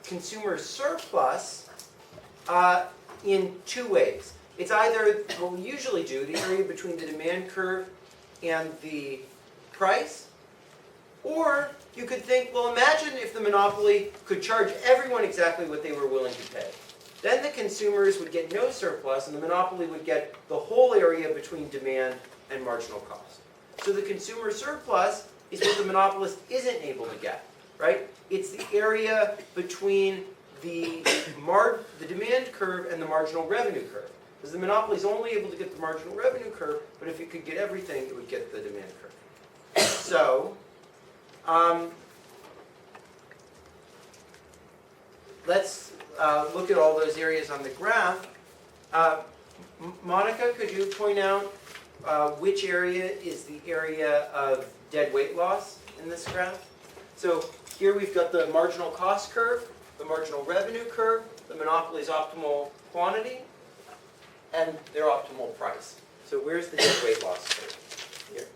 consumer surplus in two ways. It's either what we usually do, the area between the demand curve and the price, or you could think, well, imagine if the monopoly could charge everyone exactly what they were willing to pay. Then the consumers would get no surplus, and the monopoly would get the whole area between demand and marginal cost. So the consumer surplus is what the monopolist isn't able to get, right? It's the area between the demand curve and the marginal revenue curve. Because the monopoly is only able to get the marginal revenue curve, but if it could get everything, it would get the demand curve. So, let's look at all those areas on the graph. Monica, could you point out which area is the area of dead weight loss in this graph? So here we've got the marginal cost curve, the marginal revenue curve, the monopoly's optimal quantity, and their optimal price. So where's the dead weight loss curve? Here.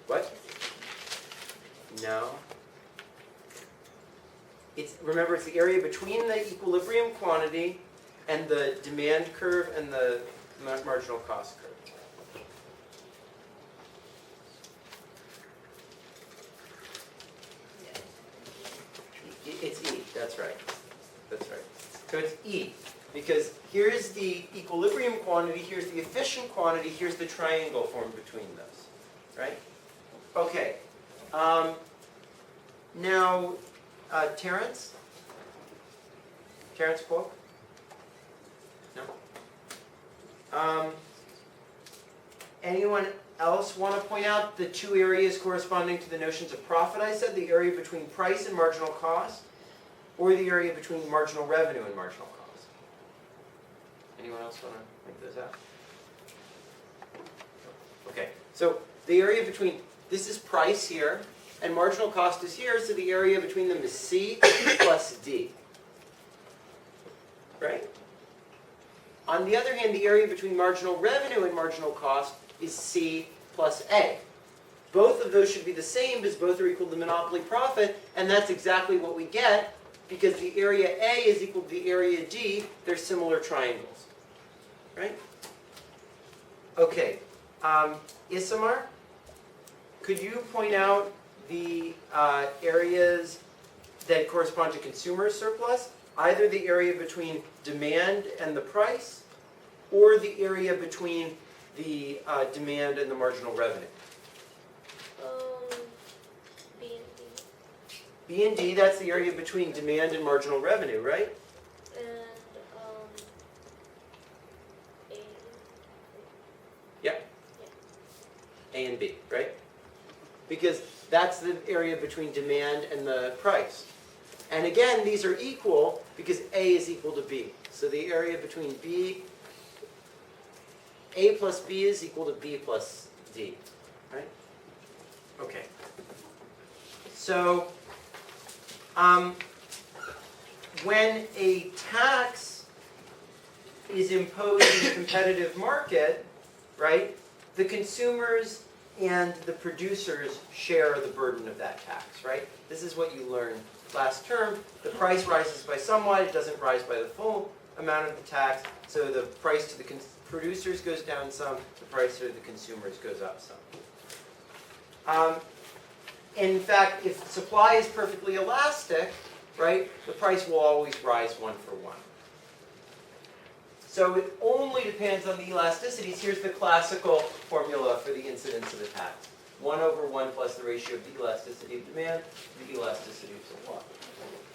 What? No. Remember, it's the area between the equilibrium quantity and the demand curve and the marginal cost curve. It's E, that's right. That's right. So it's E, because here's the equilibrium quantity, here's the efficient quantity, here's the triangle formed between those, right? Okay. Now, Terrence? Terrence Kwok? No? Anyone else want to point out the two areas corresponding to the notions of profit I said? The area between price and marginal cost, or the area between marginal revenue and marginal cost? Anyone else want to make those out? Okay, so the area between, this is price here, and marginal cost is here, so the area between them is C plus D. Right? On the other hand, the area between marginal revenue and marginal cost is C plus A. Both of those should be the same because both are equal to monopoly profit, and that's exactly what we get because the area A is equal to the area D. They're similar triangles. Right? Okay. Isamar, could you point out the areas that correspond to consumer surplus? Either the area between demand and the price, or the area between the demand and the marginal revenue? B and D. B and D, that's the area between demand and marginal revenue, right? And A. Yep. Yeah. A and B, right? Because that's the area between demand and the price. And again, these are equal because A is equal to B. So the area between A plus B is equal to B plus D, right? Okay. So when a tax is imposed in a competitive market, right, the consumers and the producers share the burden of that tax, right? This is what you learned last term. The price rises by somewhat, it doesn't rise by the full amount of the tax, so the price to the producers goes down some, the price to the consumers goes up some. In fact, if supply is perfectly elastic, right, the price will always rise 1 for 1. So it only depends on the elasticities. Here's the classical formula for the incidence of a tax. 1 over 1 plus the ratio of the elasticity of demand to the elasticity of supply.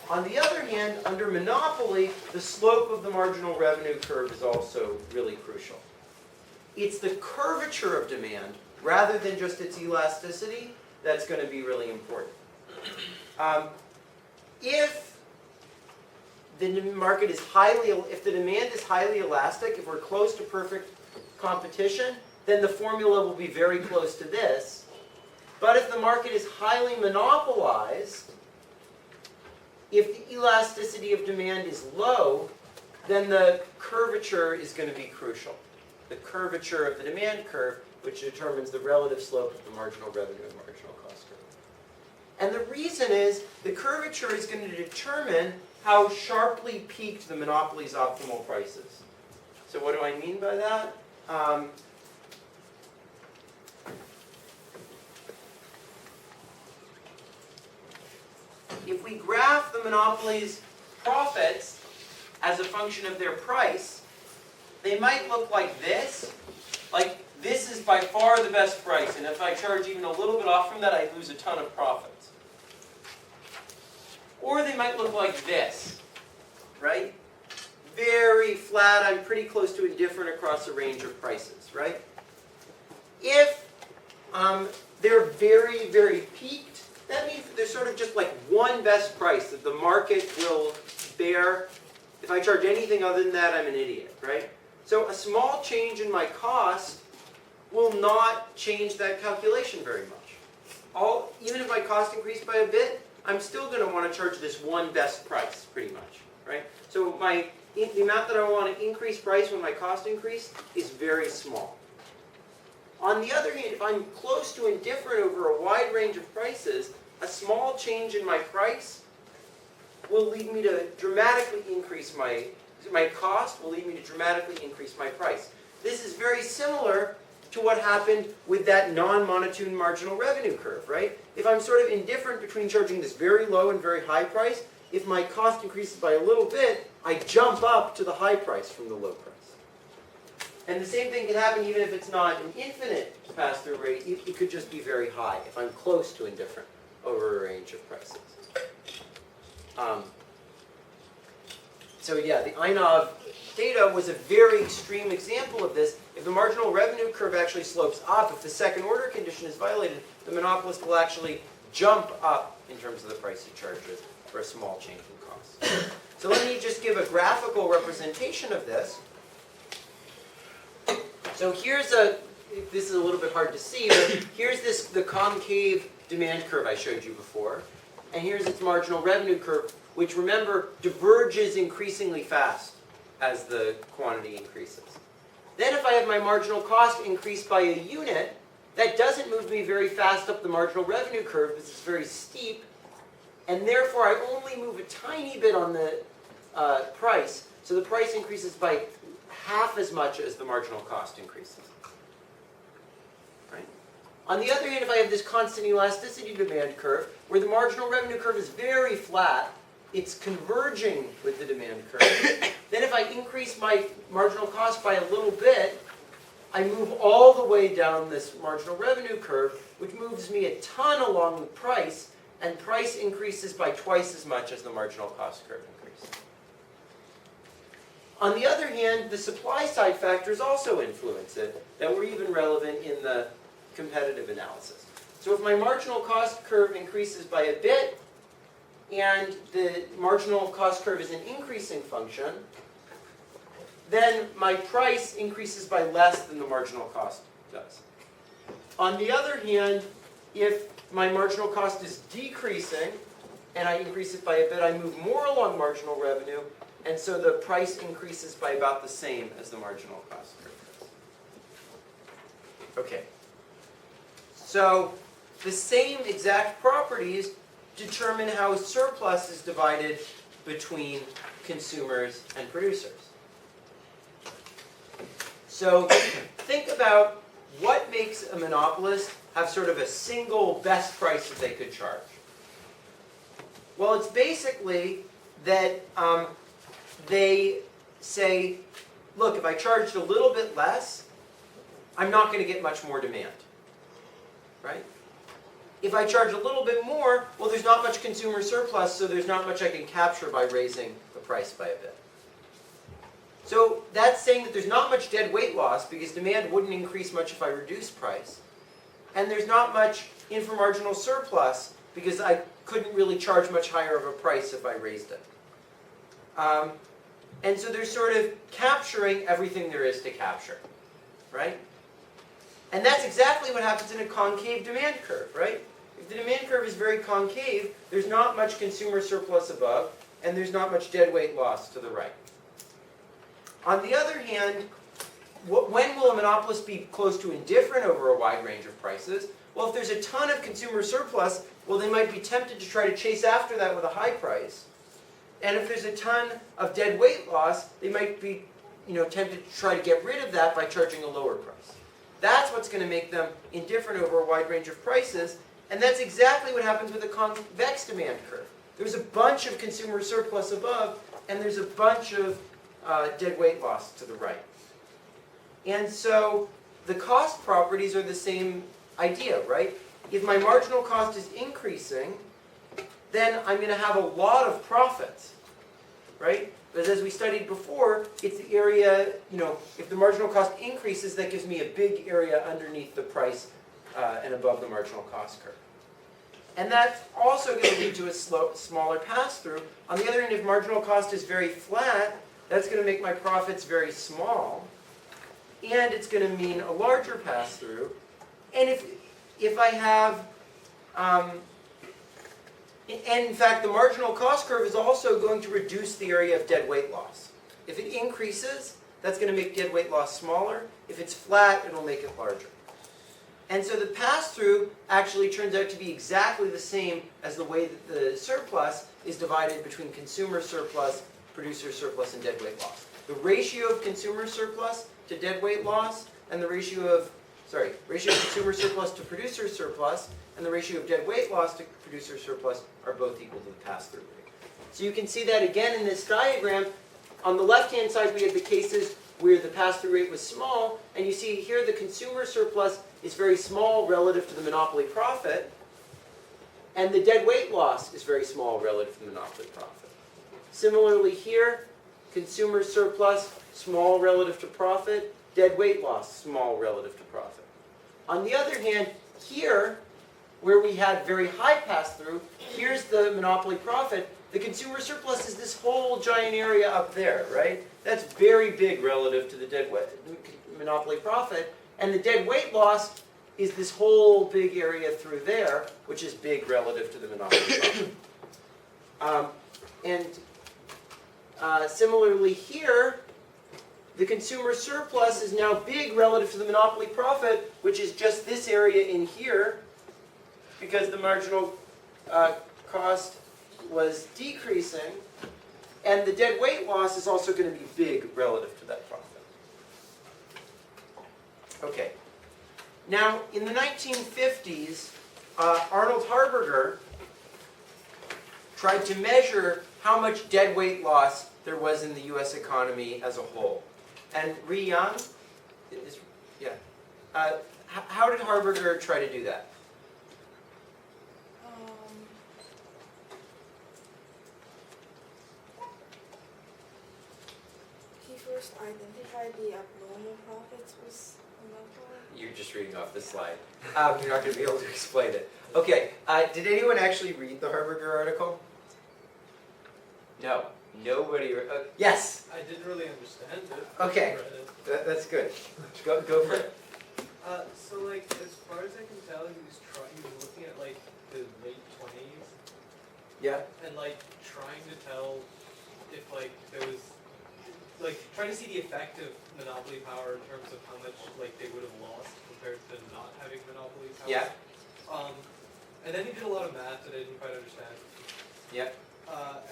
On the other hand, under monopoly, the slope of the marginal revenue curve is also really crucial. It's the curvature of demand, rather than just its elasticity, that's going to be really important. If the market is if the demand is highly elastic, if we're close to perfect competition, then the formula will be very close to this. But if the market is highly monopolized, if the elasticity of demand is low, then the curvature is going to be crucial. The curvature of the demand curve, which determines the relative slope of the marginal revenue and marginal cost curve. And the reason is the curvature is going to determine how sharply peaked the monopoly's optimal price is. So what do I mean by that? If we graph the monopoly's profits as a function of their price, they might look like this. Like, this is by far the best price, and if I charge even a little bit off from that, I lose a ton of profits. Or they might look like this, right? Very flat, I'm pretty close to indifferent across a range of prices, right? If they're very, very peaked, that means that there's sort of just like one best price that the market will bear. If I charge anything other than that, I'm an idiot, right? So a small change in my cost will not change that calculation very much. Even if my cost increased by a bit, I'm still going to want to charge this one best price, pretty much, right? So the amount that I want to increase price when my cost increase is very small. On the other hand, if I'm close to indifferent over a wide range of prices, a small change in my price will lead me to dramatically increase my cost, will lead me to dramatically increase my price. This is very similar to what happened with that non-monotone marginal revenue curve, right? If I'm sort of indifferent between charging this very low and very high price, if my cost increases by a little bit, I jump up to the high price from the low price. And the same thing can happen even if it's not an infinite pass-through rate. It could just be very high if I'm close to indifferent over a range of prices. So yeah, the INOV data was a very extreme example of this. If the marginal revenue curve actually slopes up, if the second order condition is violated, the monopolist will actually jump up in terms of the price it charges for a small change in cost. So let me just give a graphical representation of this. So here's this is a little bit hard to see, but here's the concave demand curve I showed you before. And here's its marginal revenue curve, which, remember, diverges increasingly fast as the quantity increases. Then if I have my marginal cost increase by a unit, that doesn't move me very fast up the marginal revenue curve because it's very steep. And therefore, I only move a tiny bit on the price. So the price increases by half as much as the marginal cost increases. Right? On the other hand, if I have this constant elasticity demand curve, where the marginal revenue curve is very flat, it's converging with the demand curve. Then if I increase my marginal cost by a little bit, I move all the way down this marginal revenue curve, which moves me a ton along with price, and price increases by twice as much as the marginal cost curve increases. On the other hand, the supply side factors also influence it, that were even relevant in the competitive analysis. So if my marginal cost curve increases by a bit, and the marginal cost curve is an increasing function, then my price increases by less than the marginal cost does. On the other hand, if my marginal cost is decreasing, and I increase it by a bit, I move more along marginal revenue, and so the price increases by about the same as the marginal cost curve does. Okay. So the same exact properties determine how surplus is divided between consumers and producers. So think about what makes a monopolist have sort of a single best price that they could charge. Well, it's basically that they say, look, if I charged a little bit less, I'm not going to get much more demand. Right? If I charge a little bit more, well, there's not much consumer surplus, so there's not much I can capture by raising the price by a bit. So that's saying that there's not much dead weight loss because demand wouldn't increase much if I reduce price. And there's not much inframarginal surplus because I couldn't really charge much higher of a price if I raised it. And so they're sort of capturing everything there is to capture, right? And that's exactly what happens in a concave demand curve, right? If the demand curve is very concave, there's not much consumer surplus above, and there's not much dead weight loss to the right. On the other hand, when will a monopolist be close to indifferent over a wide range of prices? Well, if there's a ton of consumer surplus, well, they might be tempted to try to chase after that with a high price. And if there's a ton of dead weight loss, they might be tempted to try to get rid of that by charging a lower price. That's what's going to make them indifferent over a wide range of prices, and that's exactly what happens with a convex demand curve. There's a bunch of consumer surplus above, and there's a bunch of dead weight loss to the right. And so the cost properties are the same idea, right? If my marginal cost is increasing, then I'm going to have a lot of profits, right? But as we studied before, it's the area, if the marginal cost increases, that gives me a big area underneath the price and above the marginal cost curve. And that's also going to lead to a smaller pass-through. On the other hand, if marginal cost is very flat, that's going to make my profits very small. And it's going to mean a larger pass-through. And if I have... and in fact, the marginal cost curve is also going to reduce the area of dead weight loss. If it increases, that's going to make dead weight loss smaller. If it's flat, it'll make it larger. And so the pass-through actually turns out to be exactly the same as the way that the surplus is divided between consumer surplus, producer surplus, and dead weight loss. The ratio of consumer surplus to dead weight loss, and the ratio of consumer surplus to producer surplus, and the ratio of dead weight loss to producer surplus are both equal to the pass-through rate. So you can see that again in this diagram. On the left-hand side, we have the cases where the pass-through rate was small, and you see here the consumer surplus is very small relative to the monopoly profit, and the dead weight loss is very small relative to the monopoly profit. Similarly here, consumer surplus, small relative to profit, dead weight loss, small relative to profit. On the other hand, here, where we had very high pass-through, here's the monopoly profit. The consumer surplus is this whole giant area up there, right? That's very big relative to the dead weight monopoly profit. And the dead weight loss is this whole big area through there, which is big relative to the monopoly profit. Similarly here, the consumer surplus is now big relative to the monopoly profit, which is just this area in here, because the marginal cost was decreasing, and the dead weight loss is also going to be big relative to that profit. Okay. Now, in the 1950s, Arnold Harberger tried to measure how much dead weight loss there was in the U.S. economy as a whole. And Ri Yang, how did Harberger try to do that? He first identified the abnormal profits was monopoly. You're just reading off the slide. You're not going to be able to explain it. Okay, did anyone actually read the Harberger article? No. Nobody. Yes. I didn't really understand it. Okay. I read it. That's good. Go for it. So like, as far as I can tell, he was looking at like the late 20s Yeah. and like trying to tell if like there was like trying to see the effect of monopoly power in terms of how much like they would have lost compared to not having monopoly power. Yeah. And then he did a lot of math that I didn't quite understand. Yeah.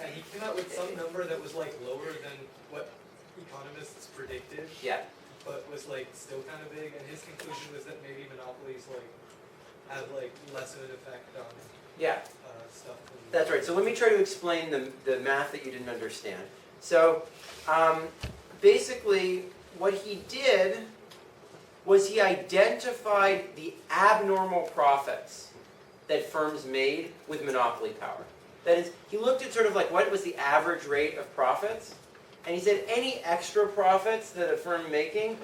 And he came out with some number that was like lower than what economists predicted, Yeah. but was like still kind of big. And his conclusion was that maybe monopolies like have like less of an effect on Yeah. stuff. That's right. So let me try to explain the math that you didn't understand. So basically, what he did was he identified the abnormal profits that firms made with monopoly power. That is, he looked at sort of like what was the average rate of profits, and he said any extra profits that a firm making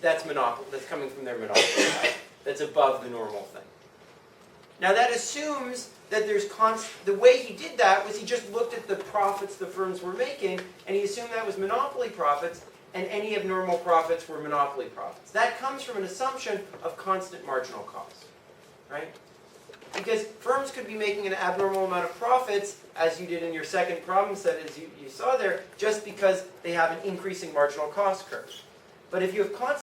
that's monopoly, that's coming from their monopoly power. That's above the normal thing. Now that assumes that there's the way he did that was he just looked at the profits the firms were making, and he assumed that was monopoly profits, and any abnormal profits were monopoly profits. That comes from an assumption of constant marginal cost, right? Because firms could be making an abnormal amount of profits, as you did in your second problem set, as you saw there, just because they have an increasing marginal cost curve. But if you have